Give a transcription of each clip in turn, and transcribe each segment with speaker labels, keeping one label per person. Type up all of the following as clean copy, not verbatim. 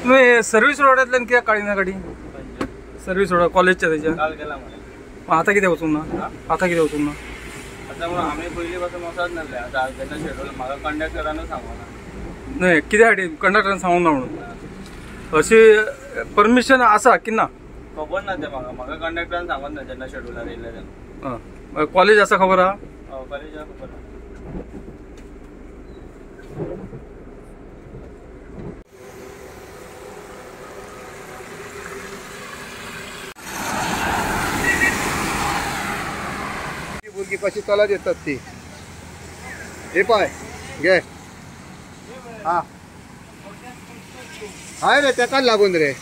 Speaker 1: तुम्ही सर्व्हिस रोडातल्यान कित्याक काडी ना गाडी सर्व्हिस रोड कॉलेजच्या त्याच्या आता किती वचूंक ना आता किती वचूंक ना
Speaker 2: आता म्हणून आम्ही पयलीं पासून वचत नासले आता जेन्ना शेड्यूल म्हाका कंडक्टरानूच सांगना
Speaker 1: नाही कित्या खातीर कंडक्टरान सांगूंक ना म्हणून अशी परमिशन आसा की ना
Speaker 2: खबर ना ते म्हाका कंडक्टरान सांगत ना जेन्ना शेड्यूलार येयले तेन्ना
Speaker 1: कॉलेज आसा खबर आहा
Speaker 2: कॉलेजा खबर
Speaker 3: भुरगीं कशी चलत येतात ती हे पळय घे हा हय रे तेकाच लागून रे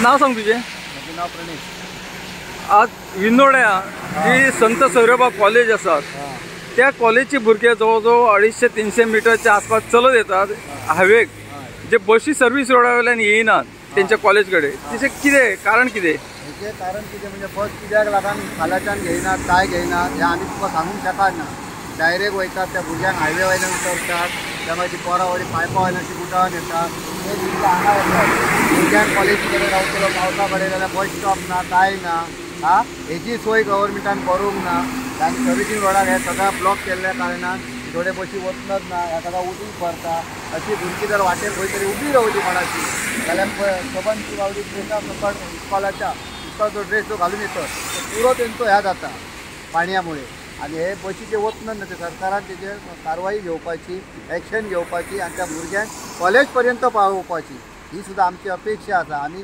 Speaker 1: नाव सांग तुझे
Speaker 3: माझे नाव प्रणेश
Speaker 1: आज विनोड्या जी संत सौरभा कॉलेज असतात त्या कॉलेजची भुरगे जवळजवळ 250-300 मीटरच्या आसपास चलत येतात हायवेक जे बसी सर्व्हिस रोडा वयल्यान येयनात त्यांच्या कॉलेजकडे तिचे कितें कारण कितें
Speaker 3: हेचे कारण कितें म्हणजे बस कित्याक लागून फाल्याच्यान घेयनात काय घेयनात हें आमी तुका सांगूंक शकना डायरेक्ट वयतात त्या भुरग्यांक हायवे वयल्यान उतरतात त्या मागीर ती पोरां व्हडी पायपा वयल्यान ती उठोवन येतात ते भुरगे हांगा येतात भुरग्यांक कॉलेज कडेन रावतलो पावसा कडेन जाल्यार बस स्टॉप ना काय ना हेची सोय गव्हर्मेंटान करूंक ना आनी सर्विसींग रोडाक हे सगळ्या ब्लॉक केल्ल्या कारणान थोडे बसी वचनच ना ह्या सगळ्या उदीक भरता अशी भुरगीं जर वाटेर खंय तरी उबी रावली कोणाची जाल्यार सबंद ती बावडी ड्रेसा सकट इस्कॉलाचो ड्रेस जो घालून येतो तो पुरो तेंचो ह्या जाता पाणयामुळे आणि हे बसीचे वचनच ना ते सरकारान तेजेर कारवाई घेवपाची एक्शन घेवपाची आनी त्या भुरग्यांक कॉलेज पर्यंत पावोवपाची ही सुद्दां आमची अपेक्षा आसा आनी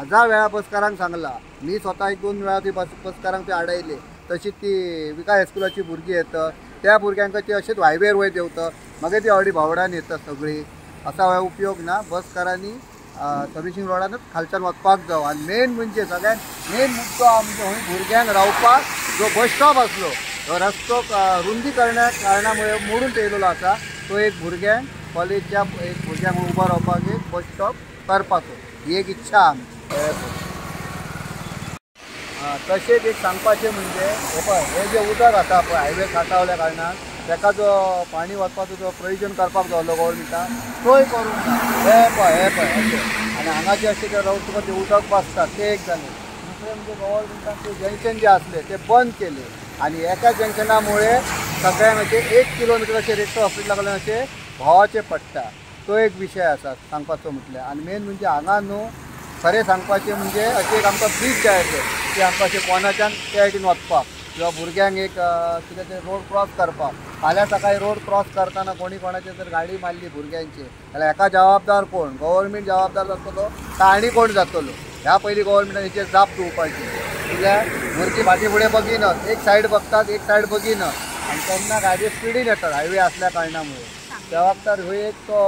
Speaker 3: 1000 वेळा बसकारांक सांगला मी स्वता 1-2 वेळा ती बसकारांक ते आडयले तशीच ती विकास हायस्कुलाची भुरगीं येतात त्या भुरग्यांक ती अशेंच हायवेर वयर देवतात मागीर ती व्हडी भावडान येतात सगळी असा उपयोग ना बसकारांनी सर्विसींग रोडानच खालच्यान वचपाक जावं आनी मेन म्हणजे सगळ्यात मेन मुद्दो म्हणजे खंय भुरग्यांक रावपाक जो बस स्टॉप आसलो तो रस्तो रुंदीकरणा कारणामुळे मोडून ठेवलेलो आसा तो एक भुरग्यांक कॉलेजच्या एक भुरग्यांक उबो रावपाक एक बस स्टॉप करपाचो ही एक इच्छा आमची तशेंच एक सांगपाचें म्हणजे हे जे उदक आसा पळय हायवे साठावल्या कारणान ताका जो पाणी वचपाचो जो प्रयोजन करपाक जावलो गव्हर्मेंटान तोय करूंक ना हे पळय अशें आनी हांगाचे अशें जे रावन तुका ते उदक बसता ते एक जालें दुसरें म्हणजे गव्हर्मेंटान ते जंक्शन जे आसले ते बंद केले आणि एका जंक्शनामुळे सगळ्यांक अशें 1 किलोमीटर अशें रेट्टो हॉस्पिटला कडल्यान अशें भोंवचें पडटा तो एक विशय आसा सांगपाचो म्हटल्यार आनी मेन म्हणजे हांगा न्हू खरें सांगपाचें म्हणजे अशें एक आमकां ब्रीज जाय आसलें की आमकां अशें कोणाच्यान त्या सायडीन वचपाक किंवा भुरग्यांक एक कितें तें रोड क्रॉस करपाक फाल्यां सकाळीं रोड क्रॉस करतना कोणाचें जर गाडी मारली भुरग्यांची जाल्यार हाका जबाबदार कोण गव्हर्मेंट जबाबदार जातलो काय आनी कोण जातलो ह्या पयलीं गव्हर्मेंटान हेचेर जाप दिवपाची कित्याक भुरगीं फाटीं फुडें बगिनात एक सायड बघतात एक सायड बगिनात आनी तेन्ना गाडयो स्पिडीन येतात हायवे आसल्या कारणामुळे त्या वक्तार ह्यो एक तो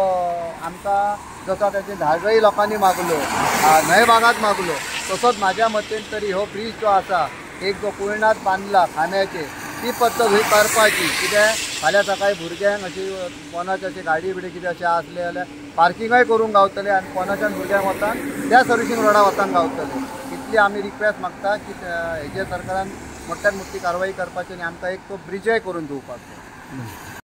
Speaker 3: आमकां जसो तेचे धाडय लोकांनी मागलो न्हंय भागात मागलो तसोच म्हाज्या मतेन तरी हो ब्रीज जो आसा एक जो कुयणात बांदला खांब्याचेर ती पद्दत थंय करपाची कित्याक फाल्यां सकाळीं भुरग्यांक अशी कोणाचे अशी गाडी बिडी कितें अशें आसलें जाल्यार पार्किंगय करूंक गावतलें आनी कोणाच्यान भुरग्यांक वतान त्या सर्विसींग रोडार वतांक गावतलें इतली आमी रिक्वेस्ट मागता की हेजे सरकारान मोठ्यान मोठी कारवाई करपाची आनी आमकां एक तो ब्रिजय करून दिवपाचो